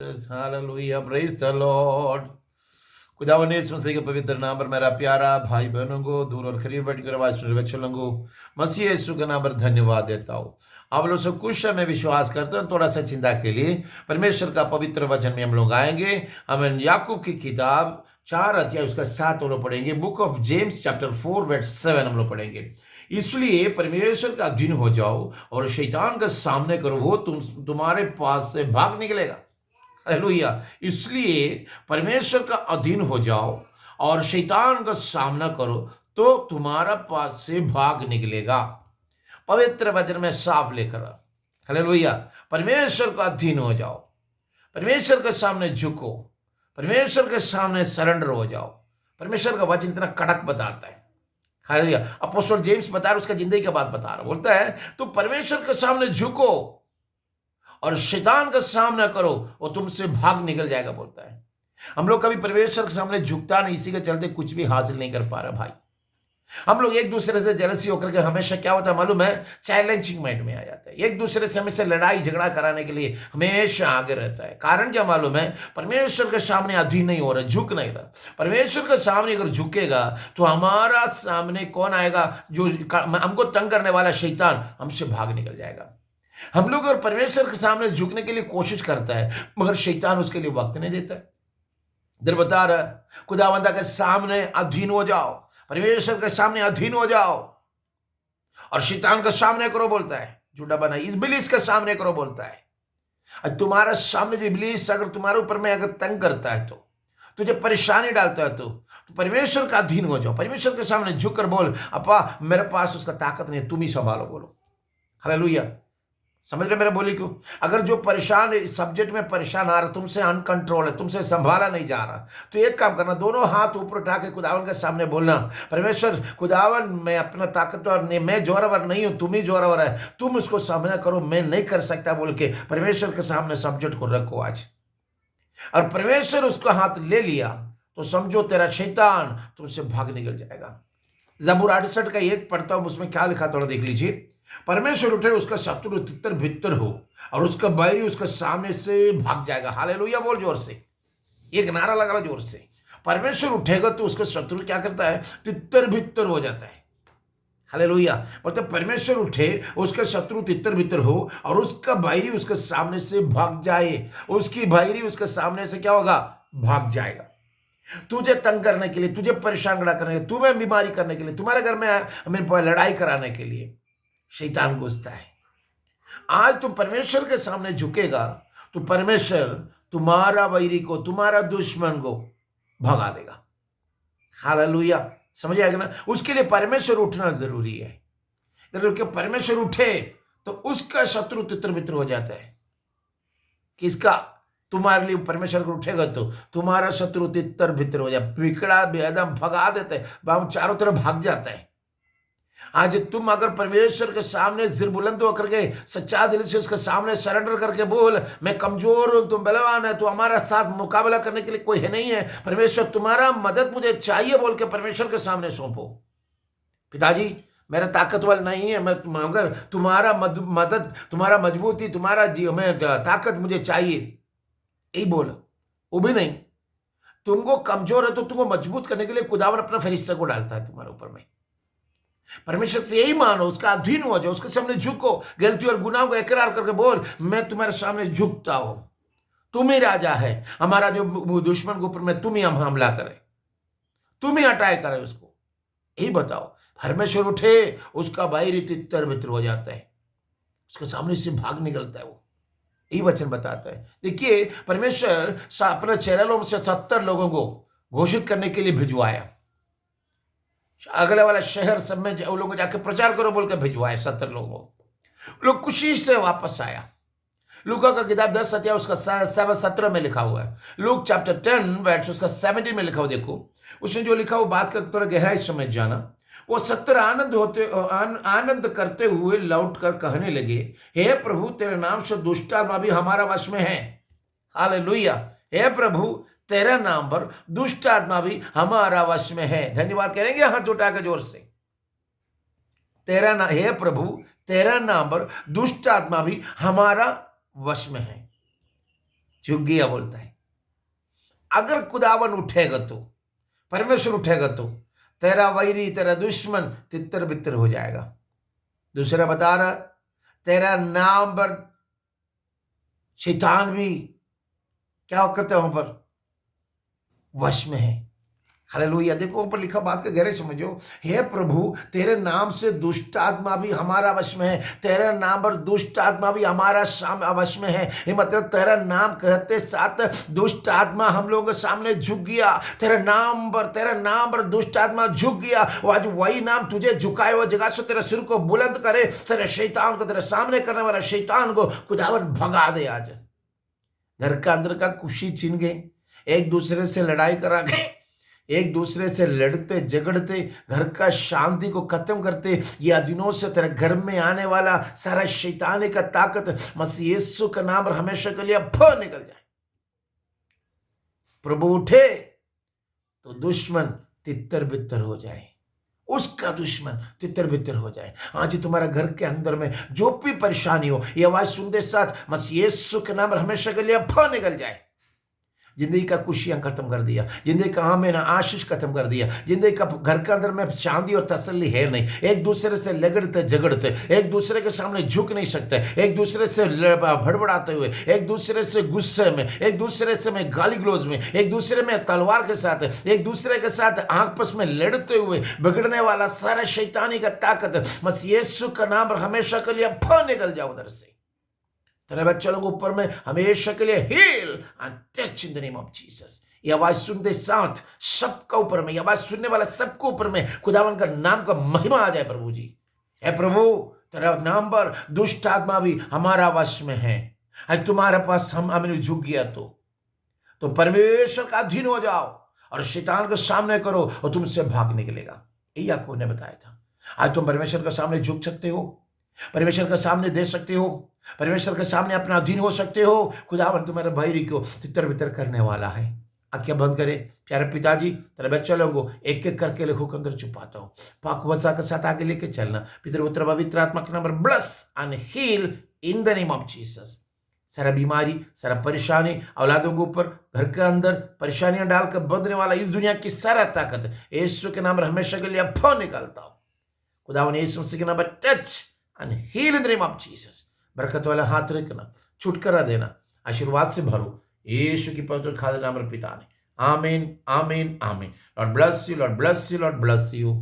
Hallelujah, praise the Lord. खुदावंद यीशु मसीह के पवित्र नाम पर मेरा प्यारा भाई बहनों को, दूर और करीब बैठकर आवाज सुन रहे बच्चों को मसीह यीशु के नाम पर धन्यवाद देता हूँ। आप लोग सब कुछ है, मैं विश्वास करता हूँ। थोड़ा सा चिंता के लिए परमेश्वर का पवित्र वचन में हम लोग आएंगे। हम याकूब की किताब 4 अध्याय उसका 7 हम लोग पढ़ेंगे। Book of James chapter 4 verse 7 हम लोग पढ़ेंगे। इसलिए परमेश्वर का अधीन हो जाओ और शैतान का सामने करो, वो तुम्हारे पास से भाग निकलेगा। हालेलुया। इसलिए परमेश्वर का अधीन हो जाओ और शैतान का सामना करो तो तुम्हारा पास से भाग निकलेगा। पवित्र वचन में साफ लिखा। हालेलुया। परमेश्वर का अधीन हो जाओ, परमेश्वर के सामने झुको, परमेश्वर के सामने सरेंडर हो जाओ। परमेश्वर का वचन इतना कड़क बताता है। हालेलुया। अपोस्टल जेम्स बता रहा, उसका जिंदगी का बात बता रहा, बोलता है तो परमेश्वर के सामने झुको और शैतान का सामना करो, वो तुमसे भाग निकल जाएगा, बोलता है। हम लोग कभी परमेश्वर के सामने झुकता नहीं, इसी के चलते कुछ भी हासिल नहीं कर पा रहा भाई। हम लोग एक दूसरे से जेलसी होकर के हमेशा क्या होता है मालूम है, चैलेंजिंग माइंड में आ जाता है। एक दूसरे से हमेशा लड़ाई झगड़ा कराने के लिए हमेशा आगे रहता है। कारण क्या मालूम है, परमेश्वर के सामने अधीन नहीं हो रहा, झुक नहीं रहा। परमेश्वर के सामने अगर झुकेगा तो हमारा सामने कौन आएगा, जो हमको तंग करने वाला शैतान हमसे भाग निकल जाएगा। हम लोग और परमेश्वर के सामने झुकने के लिए कोशिश करता है, मगर शैतान उसके लिए वक्त नहीं देता है। इधर बता रहा है, खुदावंदा के सामने अधीन हो जाओ, परमेश्वर के सामने अधीन हो जाओ और शैतान के सामने करो, बोलता है। झूठा बना इब्लीस के सामने करो, बोलता है। तुम्हारा सामने जो इब्लीस अगर तुम्हारे ऊपर में अगर तंग करता है, तो तुझे परेशानी डालता है, तो परमेश्वर का अधीन हो जाओ। परमेश्वर के सामने झुक कर बोल, अपा मेरे पास उसका ताकत नहीं, तुम ही संभालो, बोलो। हालेलुया। समझ रहे मेरा बोली क्यों? अगर जो परेशान इस सब्जेक्ट में परेशान आ रहा, तुमसे अनकंट्रोल है, तुमसे संभाला नहीं जा रहा, तो एक काम करना, दोनों हाथ ऊपर उठा के खुदावन के सामने बोलना, परमेश्वर खुदावन मैं अपना ताकतवर नहीं, मैं जोरावर नहीं हूं, तुम ही जोरावर है, तुम उसको सामना करो, मैं नहीं कर सकता, बोल के परमेश्वर के सामने सब्जेक्ट को रखो आज। और परमेश्वर उसका हाथ ले लिया तो समझो तेरा शैतान तुमसे भाग निकल जाएगा। जबूर 68 का 1 पढ़ता हूं, उसमें क्या लिखा थोड़ा देख लीजिए। परमेश्वर उठे, उसका शत्रु तितर भितर हो और उसका बैरी उसके सामने से भाग जाएगा। हालेलुया बोल जोर से, एक नारा लगा जोर से। परमेश्वर उठेगा तो उसका शत्रु क्या करता है, तितर भितर हो जाता है। हालेलुया बोलते परमेश्वर उठे, उसका शत्रु तितर भितर हो और उसका बैरी उसके सामने से भाग जाए। उसकी बैरी उसके सामने से क्या होगा, भाग जाएगा। तुझे तंग करने के लिए, तुझे परेशान करने के लिए, तुम्हें बीमारी करने के लिए, तुम्हारे घर में हमें लड़ाई कराने के लिए शैतान घुसता है। आज तुम परमेश्वर के सामने झुकेगा तो परमेश्वर तुम्हारा वैरी को, तुम्हारा दुश्मन को भगा देगा। हालेलुया। समझ आएगा ना? उसके लिए परमेश्वर उठना जरूरी है। परमेश्वर उठे तो उसका शत्रु तितर बितर हो जाता है। किसका? तुम्हारे लिए परमेश्वर को उठेगा तो तुम्हारा शत्रु तितर भितर हो जाए, बिगड़ा एकदम भगा देता है, चारों तरफ भाग जाता है। आज तुम अगर परमेश्वर के सामने सिर बुलंद होकर के सच्चा दिल से उसके सामने सरेंडर करके बोल, मैं कमजोर हूं, तुम बलवान है, तो हमारा साथ मुकाबला करने के लिए कोई है नहीं है, परमेश्वर तुम्हारा मदद मुझे चाहिए, बोल के परमेश्वर के सामने सौंपो। पिताजी मेरा ताकतवर नहीं है, मैं मगर तुम्हारा मदद, तुम्हारा मजबूती, तुम्हारा में ताकत मुझे चाहिए, यही बोल। वो भी नहीं, तुमको कमजोर है तो तुमको मजबूत करने के लिए खुदावन अपना फरिश्ता को डालता है तुम्हारे ऊपर में। परमेश्वर से यही मानो, उसका अधीन हो जाओ, उसके सामने झुको, गलती और गुनाह को इकरार करके बोल, मैं तुम्हारे सामने झुकता हूं, तुम ही राजा है, हमारा जो दुश्मन के ऊपर में तुम ही हम हमला करे, तुम ही अटैक करे उसको, यही बताओ। परमेश्वर उठे, उसका बाहरी तितर बितर हो जाता है, उसके सामने से भाग निकलता है वो, यही वचन बताता है। देखिए परमेश्वर अपने चैनलों से 70 लोगों को घोषित करने के लिए भिजवाया, अगले वाला शहर सब में लोगों को जाके प्रचार करो बोल के भिजवाए। 70 लोगों, लोग खुशी से वापस आया। लूका का किताब 10 अध्याय उसका 17 में लिखा हुआ है। लूक चैप्टर 10 वर्स उसका 17 में लिखा हुआ, देखो उसने जो लिखा वो बात का थोड़ा गहराई समझ जाना। वो 70 आनंद करते हुए लौट कर कहने लगे, हे प्रभु तेरे नाम से दुष्ट आत्मा भी हमारा वश में है। हालेलुया। हे प्रभु तेरा नाम पर दुष्ट आत्मा भी हमारा वश में है। धन्यवाद करेंगे हाथ उठा के जोर से। तेरा नाम, हे प्रभु तेरा नाम पर दुष्ट आत्मा भी हमारा वश में है। झुक गया बोलता है। अगर खुदावन उठेगा तो, परमेश्वर उठेगा तो तेरा वैरी, तेरा दुश्मन तितर बितर हो जाएगा। दूसरा बता रहा, तेरा नाम पर शैतान भी क्या करता है, वहां पर वश में है। हालेलुया। देखो वहां पर लिखा, बात का गहरे समझो। हे प्रभु, तेरे नाम से दुष्ट आत्मा भी हमारा वश में है, तेरे नाम पर दुष्ट आत्मा भी हमारा वश में है। ये मतलब तेरा नाम कहते साथ दुष्ट आत्मा हम लोगों के सामने झुक गया। तेरे नाम पर दुष्ट आत्मा झुक गया। वो आज वही नाम तुझे झुकाए हुए जगह से तेरे सिर को बुलंद करे, तेरे शैतान को, तेरे सामने करने वाला शैतान को खुदावन भगा दे। आज घर का अंदर का खुशी छीन गए, एक दूसरे से लड़ाई करा गए, एक दूसरे से लड़ते झगड़ते घर का शांति को खत्म करते। यह दिनों से तेरे घर में आने वाला सारा शैतानी का ताकत मसीह यीशु का नाम पर हमेशा के लिए निकल जाए। प्रभु उठे तो दुश्मन तितर बितर हो जाए, उसका दुश्मन तितर बितर हो जाए। आज तुम्हारा घर के अंदर में जो भी परेशानी हो, ये आवाज सुनते साथ मसीह यीशु के नाम पर हमेशा के लिए निकल जाए। जिंदगी का खुशियां खत्म कर दिया, जिंदगी का में ना आशीष खत्म कर दिया, जिंदगी का घर के अंदर में शांति और तसल्ली है नहीं। एक दूसरे से लगड़ते झगड़ते, एक दूसरे के सामने झुक नहीं सकते, एक दूसरे से भड़बड़ाते हुए, एक दूसरे से गुस्से में, एक दूसरे से में गाली गलौज में, एक दूसरे में तलवार के साथ, एक दूसरे के साथ आपस में लड़ते हुए बिगड़ने वाला सारा शैतानी का ताकत मसीह यीशु का नाम पर हमेशा के लिए निकल जाओ उधर से। तेरे बच्चों लोग ऊपर में हमेशा के लिए heal and touch in the name of Jesus. ये आवाज सुनते साथ सबका ऊपर में, ये आवाज सुनने वाला सबको ऊपर में खुदावन का नाम का महिमा आ जाए। प्रभु जी, हे प्रभु, तेरा नाम पर दुष्ट आत्मा भी हमारा वश में है। आज तुम्हारे पास हमें झुक गया तो परमेश्वर का अधीन हो जाओ और शैतान के सामने करो और तुमसे भाग निकलेगा। यही आपको ने बताया था। आज तुम परमेश्वर के सामने झुक सकते हो, परमेश्वर के सामने दे सकते हो, परमेश्वर के सामने अपना अधीन हो सकते हो। खुदावन तुम्हारे भाई को तितर बितर करने वाला है। आंखें बंद करें। प्यारे पिताजी, तेरे बच्चों लोगों को एक एक करके लेखों के अंदर छुपाता हूँ। पाक वसा के साथ आगे लेके चलना। पितर पुत्र पवित्र आत्मा के नंबर bless and heal in the name of Jesus. सारा बीमारी, सारा परेशानी औलादों के ऊपर, घर के अंदर परेशानियां डालकर बंधने वाला इस दुनिया की सारा ताकत यीशु के नाम पर हमेशा के लिए निकालता हूँ। खुदावन यीशु मसीह के नाम पर touch and heal in the name of Jesus. बरकत वाला हाथ रखना, छुटकारा देना, आशीर्वाद से भरो यीशु की पवित्र खादे नाम पर पिता ने। आमीन, आमीन, आमीन। Lord bless you, Lord bless you, Lord bless you.